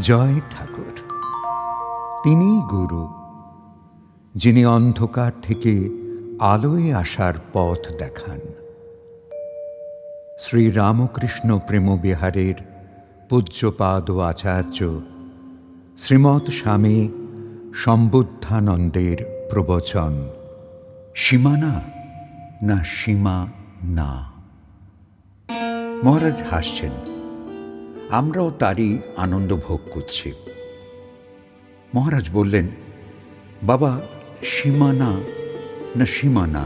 জয় ঠাকুর। তিনিই গুরু, যিনি অন্ধকার থেকে আলোয় আসার পথ দেখান। শ্রী রামকৃষ্ণ প্রেমবিহারের পূজ্যপাদ আচার্য শ্রীমৎ স্বামী সম্বুদ্ধানন্দের প্রবচন। সীমানা না সীমা না। মহারাজ হাসছেন, আমরাও তারই আনন্দ ভোগ করছি। মহারাজ বললেন, বাবা, সীমানা না সীমানা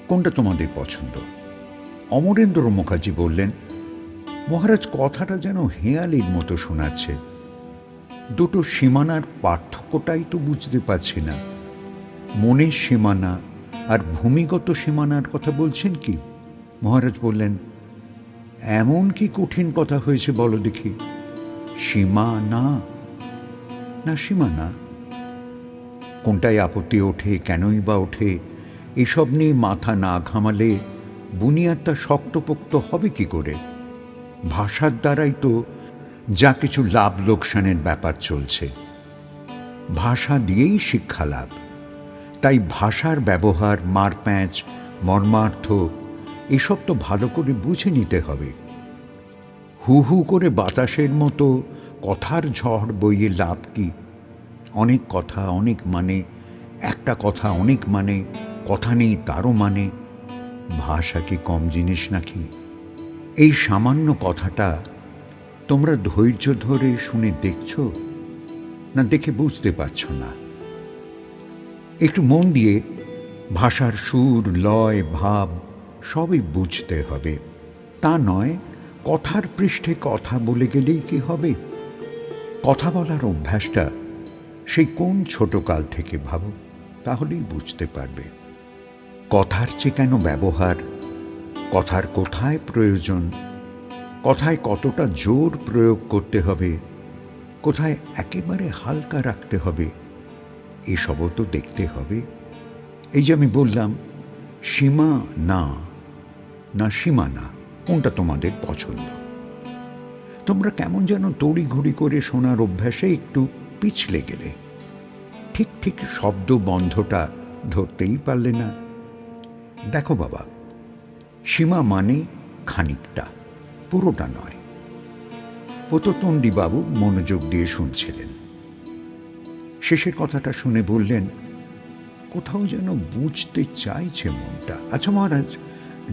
কোনটা তোমাদের পছন্দ? অমরেন্দ্র মুখার্জি বললেন, মহারাজ, কথাটা যেন হেঁয়ালির মতো শোনাচ্ছে। দুটো সীমানার পার্থক্যটাই তো বুঝতে পারছি না। মনের সীমানা আর ভূমিগত সীমানার কথা বলছেন কি? মহারাজ বললেন, এমন কি কঠিন কথা হয়েছে বলো দেখি? সীমা না না সীমানা কোনটায় আপত্তি ওঠে, কেনই বা ওঠে, এসব নিয়ে মাথা না ঘামালে বুনিয়াদটা শক্তপোক্ত হবে কি করে? ভাষার দ্বারাই তো যা কিছু লাভ লোকসানের ব্যাপার চলছে। ভাষা দিয়েই শিক্ষা লাভ। তাই ভাষার ব্যবহার, মারপ্যাঁচ, মর্মার্থ এসব তো ভালো করে বুঝে নিতে হবে। হু হু করে বাতাসের মতো কথার ঝড় বইয়ে লাভ কি? অনেক কথা অনেক মানে, একটা কথা অনেক মানে, কথা নেই তারও মানে। ভাষা কি কম জিনিস নাকি? এই সামান্য কথাটা তোমরা ধৈর্য ধরে শুনে দেখছো না দেখে বুঝতে পারছো না? একটু মন দিয়ে ভাষার সুর, লয়, ভাব সবই বুঝতে হবে। তা নয় কথার পৃষ্ঠে কথা বলে গেলেই কি হবে? কথা বলার অভ্যাসটা সেই কোন ছোটকাল থেকে ভাবো, তাহলেই বুঝতে পারবে। কথার চেয়ে কেন ব্যবহার, কথার কোথায় প্রয়োজন, কথায় কতটা জোর প্রয়োগ করতে হবে, কোথায় একেবারে হালকা রাখতে হবে, এসবও তো দেখতে হবে। এই যে আমি বললাম, সীমা না না সীমানা কোনটা তোমাদের পছন্দ? তোমরা কেমন যেন তড়িঘড়ি করে শোনার অভ্যাসে একটু পিছলে গেলে। ঠিক ঠিক শব্দ বন্ধটা ধরতেই পারলে না। দেখো বাবা, সীমা মানে খানিকটা, পুরোটা নয়। পততণ্ডী বাবু মনোযোগ দিয়ে শুনছিলেন। শেষের কথাটা শুনে বললেন, কোথাও যেন বুঝতে চাইছে মনটা। আচ্ছা মহারাজ,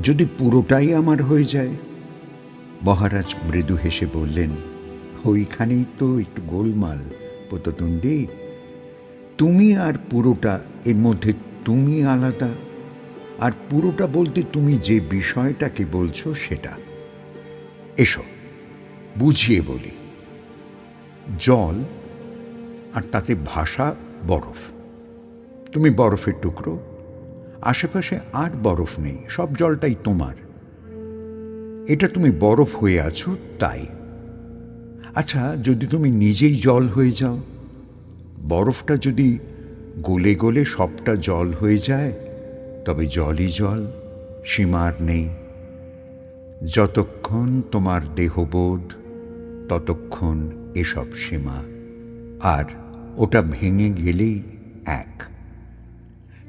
যদি পুরোটাই আমার হয়ে যায়? মহারাজ মৃদু হেসে বললেন, ওইখানেই তো একটু গোলমাল পততণ্ডী। তুমি আর পুরোটা, এর মধ্যে তুমি আলাদা। আর পুরোটা বলতে তুমি যে বিষয়টাকে বলছো সেটা। এসো বুঝিয়ে বলি। জল, আর তাতে ভাষা বরফ। তুমি বরফের টুকরো, আশেপাশে আর বরফ নেই, সব জলটাই তোমার। এটা তুমি বরফ হয়ে আছো তাই। আচ্ছা, যদি তুমি নিজেই জল হয়ে যাও, বরফটা যদি গলে গলে সবটা জল হয়ে যায়, তবে জলই জল, সীমার নেই। যতক্ষণ তোমার দেহবোধ, ততক্ষণ এসব সীমা। আর ওটা ভেঙে গেলেই এক।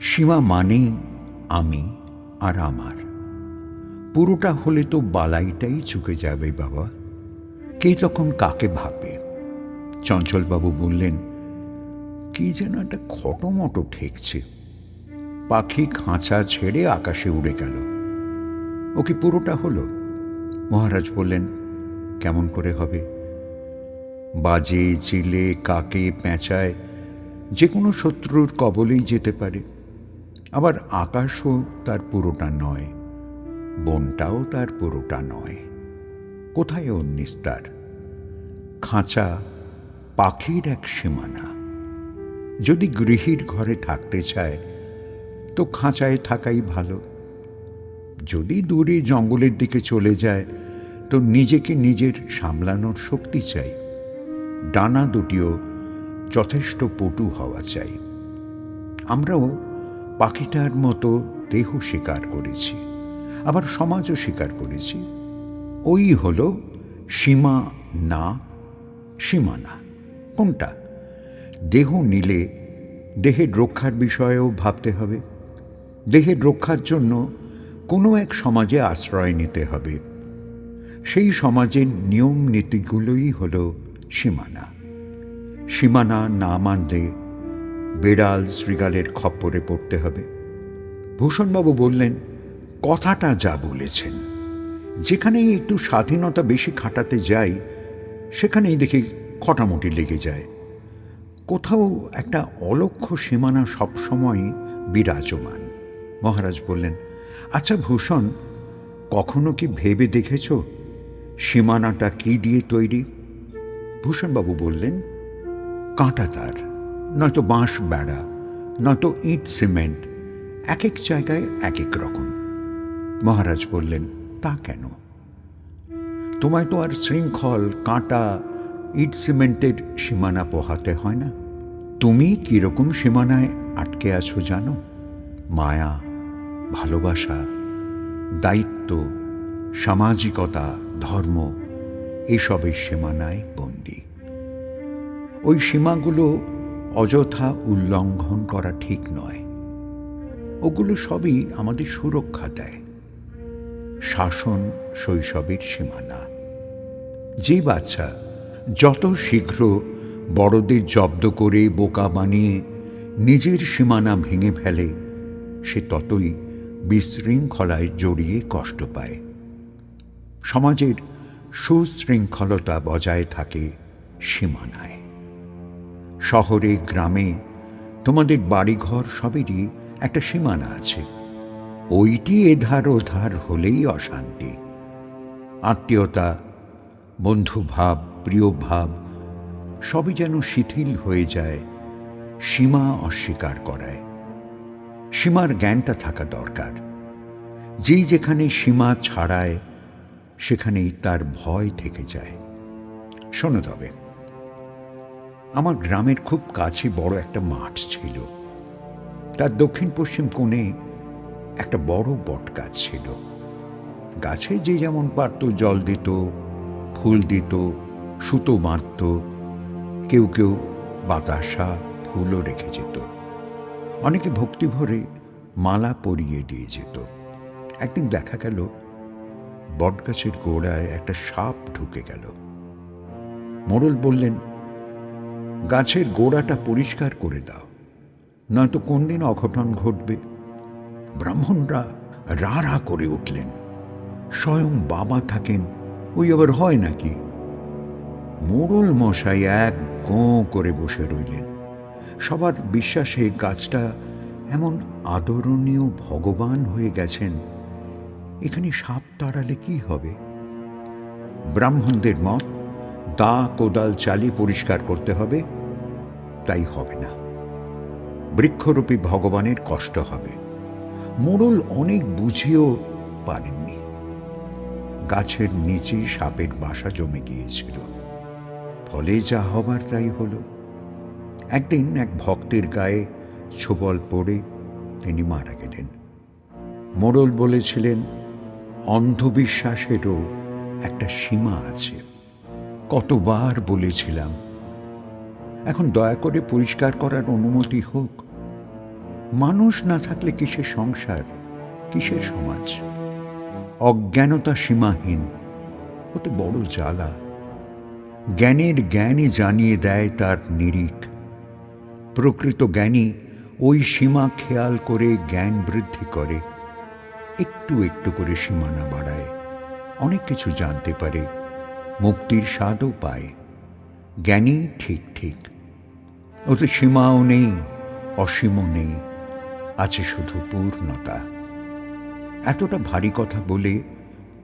সীমা মানেই আমি আর আমার। পুরোটা হলে তো বালাইটাই চুকে যাবে বাবা। কে তখন কাকে ভাববে? চঞ্চলবাবু বললেন, কি যেন একটা খটোমটো ঠেকছে। পাখি খাঁচা ছেড়ে আকাশে উড়ে গেল, ও কি পুরোটা হলো? মহারাজ বললেন, কেমন করে হবে? বাজে, চিলে, কাকে, পেঁচায় যে কোনো শত্রুর কবলেই যেতে পারে। আবার আকাশও তার পুরোটা নয়, বনটাও তার পুরোটা নয়। কোথায় ওর নিস্তার? খাঁচা পাখির এক সীমানা। যদি গৃহীর ঘরে থাকতে চায় তো খাঁচায় থাকাই ভালো। যদি দূরে জঙ্গলের দিকে চলে যায় তো নিজেকে নিজের সামলানোর শক্তি চাই। ডানা দুটিও যথেষ্ট পটু হওয়া চাই। আমরাও পাখিটার মতো দেহ স্বীকার করেছি, আবার সমাজও স্বীকার করেছি। ওই হল সীমা না সীমানা কোনটা? দেহ নিলে দেহের রক্ষার বিষয়েও ভাবতে হবে। দেহের রক্ষার জন্য কোনো এক সমাজে আশ্রয় নিতে হবে। সেই সমাজের নিয়ম নীতিগুলোই হল সীমানা। সীমানা না মানলে বেড়াল শৃগালের খপ্পরে পড়তে হবে। ভূষণবাবু বললেন, কথাটা যা বলেছেন, যেখানেই একটু স্বাধীনতা বেশি খাটাতে যাই সেখানেই দেখি খটামুটি লেগে যায়। কোথাও একটা অলক্ষ্য সীমানা সবসময় বিরাজমান। মহারাজ বললেন, আচ্ছা ভূষণ, কখনো কি ভেবে দেখেছ সীমানাটা কি দিয়ে তৈরি? ভূষণবাবু বললেন, কাঁটা তার, নয়তো বাঁশ বেড়া, নয়তো ইট সিমেন্ট, এক এক জায়গায় এক এক রকম। মহারাজ বললেন, তা কেন? তোমায় তো আর শৃঙ্খল, কাঁটা, ইট সিমেন্টের সীমানা পোহাতে হয় না। তুমি কিরকম সীমানায় আটকে আছো জানো? মায়া, ভালোবাসা, দায়িত্ব, সামাজিকতা, ধর্ম, এসবের সীমানায় বন্দী। ওই সীমাগুলো অযথা উল্লঙ্ঘন করা ঠিক নয়। ওগুলো সবই আমাদের সুরক্ষা দেয়। শাসন শৈশবের সীমানা। যে বাচ্চা যত শীঘ্র বড়দের জব্দ করে বোকা বানিয়ে নিজের সীমানা ভেঙে ফেলে, সে ততই বিশৃঙ্খলায় জড়িয়ে কষ্ট পায়। সমাজের সুশৃঙ্খলতা বজায় থাকে সীমানায়। শহরে গ্রামে তোমাদের বাড়িঘর সবেরই একটা সীমানা আছে। ওইটি এধার ওধার হলেই অশান্তি। আত্মীয়তা, বন্ধুভাব, প্রিয়ভাব সবই যেন শিথিল হয়ে যায় সীমা অস্বীকার করায়। সীমার জ্ঞানটা থাকা দরকার। যেই যেখানে সীমা ছাড়ায় সেখানেই তার ভয় থেকে যায়। শোনো তবে, আমার গ্রামের খুব কাছে বড় একটা মাঠ ছিল। তার দক্ষিণ পশ্চিম কোণে একটা বড় বট গাছ ছিল। গাছে যে যেমন পারত জল দিত, ফুল দিত, সুতো বাঁধত, কেউ কেউ বাতাসা ফুলও রেখে যেত। অনেকে ভক্তি ভরে মালা পরিয়ে দিয়ে যেত। একদিন দেখা গেল বটগাছের গোড়ায় একটা সাপ ঢুকে গেল। মোড়ল বললেন, গাছের গোড়াটা পরিষ্কার করে দাও, নয়তো কোন দিন অঘটন ঘটবে। ব্রাহ্মণরা রা রা করে উঠলেন। স্বয়ং বাবা থাকেন, ওই আবার হয় নাকি? মোড়ল মশাই এক গোঁ করে বসে রইলেন। সবার বিশ্বাসে গাছটা এমন আদরণীয় ভগবান হয়ে গেছেন, এখানে সাপ তাড়ালে কি হবে? ব্রাহ্মণদের মত, দা কোদাল চালিয়ে পরিষ্কার করতে হবে। তাই হবে না, বৃক্ষরূপী ভগবানের কষ্ট হবে। মোড়ল অনেক বুঝিয়েও পারেননি। গাছের নিচে সাপের বাসা জমে গিয়েছিল। ফলে যা হবার তাই হলো। একদিন এক ভক্তের গায়ে ছোবল পড়ে তিনি মারা গেলেন। মোড়ল বলেছিলেন, অন্ধবিশ্বাসেরও একটা সীমা আছে। কতবার বলেছিলাম, এখন দয়া করে পরিষ্কার করার অনুমতি হোক। মানুষ না থাকলে কিসের সংসার, কিসের সমাজ? অজ্ঞানতা সীমাহীন, ওতে বড় জ্বালা। জ্ঞানের জ্ঞানই জানিয়ে দেয় তার নিরিখ। প্রকৃত জ্ঞানী ওই সীমা খেয়াল করে জ্ঞান বৃদ্ধি করে, একটু একটু করে সীমানা বাড়ায়, অনেক কিছু জানতে পারে, মুক্তির স্বাদও পায়। জ্ঞানী ঠিক ঠিক, ওতে সীমাও নেই, অসীমও নেই, আছে শুধু পূর্ণতা। এতটা ভারী কথা বলে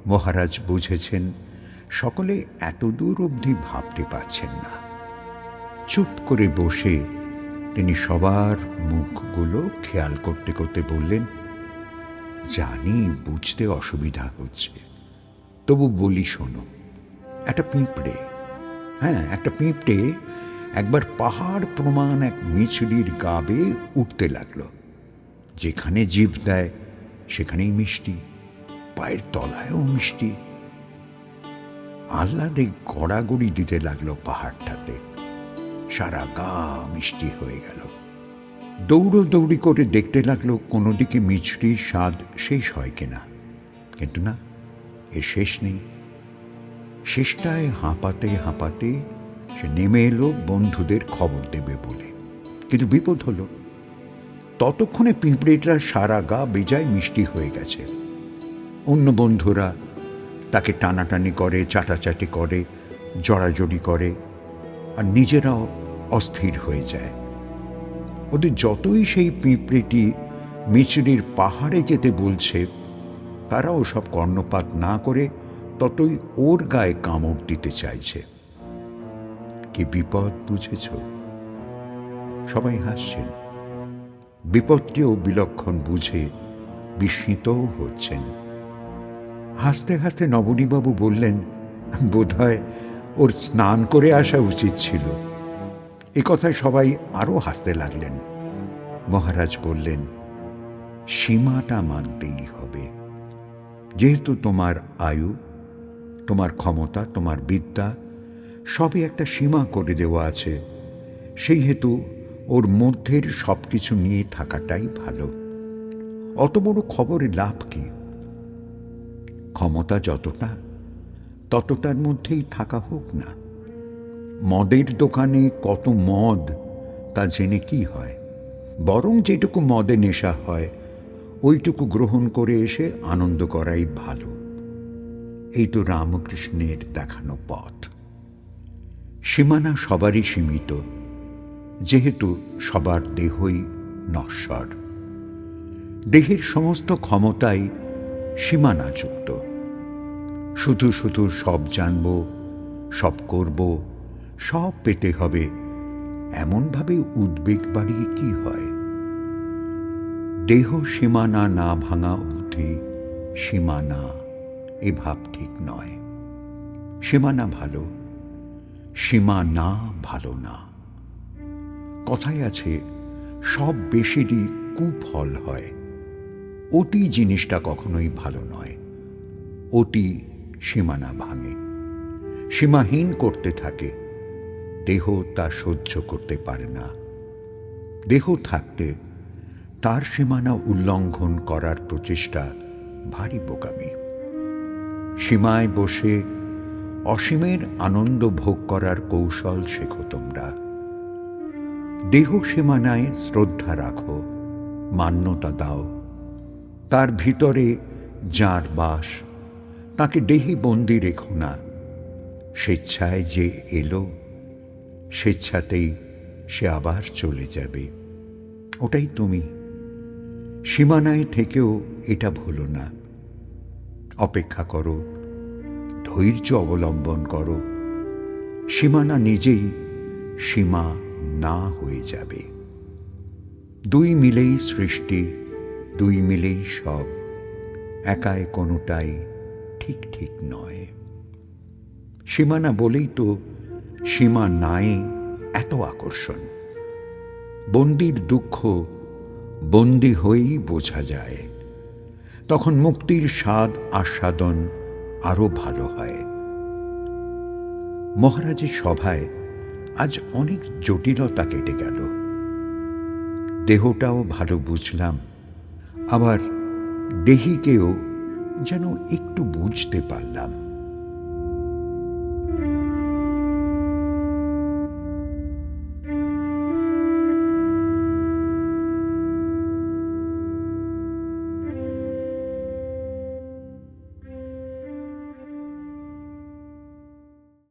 মহারাজ বুঝেছেন সকলে এত দূর অবধি ভাবতে পারছেন না। চুপ করে বসে তিনি সবার মুখগুলো খেয়াল করতে করতে বললেন, জানি বুঝতে অসুবিধা হচ্ছে, তবু বলি শোনো। একটা পিঁপড়ে, একটা পিঁপড়ে একবার পাহাড় প্রমাণ এক মিছরির গা বেয়ে উঠতে লাগলো। যেখানে জিভ দেয় সেখানেই মিষ্টি, পায়ের তলায়ও মিষ্টি। আহ্লাদে গড়াগড়ি দিতে লাগলো পাহাড়টাতে। সারা গা মিষ্টি হয়ে গেল। দৌড়ি করে দেখতে লাগলো কোনো দিকে মিছরির স্বাদ শেষ হয় কিনা, কিন্তু না, এর শেষ নেই। শেষটায় হাঁপাতে হাঁপাতে সে নেমে এলো বন্ধুদের খবর দেবে বলে। কিন্তু বিপদ হলো, ততক্ষণে পিঁপড়েটা সারা গা বেজায় মিষ্টি হয়ে গেছে। অন্য বন্ধুরা তাকে টানাটানি করে, চাটাচাটি করে, জড়াজড়ি করে, আর নিজেরাও অস্থির হয়ে যায়। ওদের যতই সেই পিঁপড়েটি মিছরির পাহাড়ে যেতে বলছে, তারাও সব কর্ণপাত না করে ততই ওর গায়ে কামড় দিতে চাইছে। কি বিপদ বুঝেছ? সবাই হাসছেন। বিপদটিও বিলক্ষণ বুঝে বিস্মিতও হচ্ছেন। হাসতে হাসতে নবনীবাবু বললেন, বোধহয় ওর স্নান করে আসা উচিত ছিল। এ কথায় সবাই আরও হাসতে লাগলেন। মহারাজ বললেন, সীমাটা মানতেই হবে। যেহেতু তোমার আয়ু, তোমার ক্ষমতা, তোমার বিদ্যা সবই একটা সীমা করে দেওয়া আছে, সেই হেতু ওর মধ্যের সব কিছু নিয়ে থাকাটাই ভালো। অত বড় খবরে লাভ কি? ক্ষমতা যতটা, ততটার মধ্যেই থাকা হোক না। মদের দোকানে কত মদ, তা জেনে কি হয়? বরং যেটুকু মদে নেশা হয়, ওইটুকু গ্রহণ করে এসে আনন্দ করাই ভালো। এই তো রামকৃষ্ণের দেখানো পথ। সীমানা সবারই সীমিত, যেহেতু সবার দেহই নশ্বর। দেহের সমস্ত ক্ষমতাই সীমানাযুক্ত। শুধু শুধু সব জানব, সব করব, সব পেতে হবে, এমনভাবে উদ্বেগ বাড়িয়ে কি হয়? দেহ সীমানা না ভাঙা অবধি সীমানা, এ ভাব ঠিক নয়। সীমানা ভালো, সীমা না ভালো না। কথায় আছে, সব বেশিরই কুফল হয়। অতি জিনিসটা কখনোই ভালো নয়। অতি সীমানা ভাঙে, সীমাহীন করতে থাকে। দেহ তা সহ্য করতে পারে না। দেহ থাকতে তার সীমানা উল্লঙ্ঘন করার প্রচেষ্টা ভারী বোকামি। সীমায় বসে অসীমের আনন্দ ভোগ করার কৌশল শেখো তোমরা। দেহ সীমানায় শ্রদ্ধা রাখো, মান্যতা দাও। তার ভিতরে যার বাস, তাকে দেহে বন্দি রেখো না। স্বেচ্ছায় যে এলো, স্বেচ্ছাতেই সে আবার চলে যাবে। ওটাই তুমি। সীমানায় থেকেও এটা ভুলো না। অপেক্ষা করো, ধৈর্য অবলম্বন করো। সীমানা নিজেই সীমা না হয়ে যাবে। দুই মিলেই সৃষ্টি, দুই মিলেই সব। একায় কোনোটাই ঠিক ঠিক নয়। সীমানা বলেই তো সীমা নাই এত আকর্ষণ। বন্দির দুঃখ বন্দি হয়েই বোঝা যায়। তখন মুক্তির স্বাদ আস্বাদন আরো ভালো হয়। মহারাজের সভায় আজ অনেক জটিলতা কেটে গেল। দেহটাও ভালো বুঝলাম, আবার দেহিকেও যেন একটু বুঝতে পারলাম।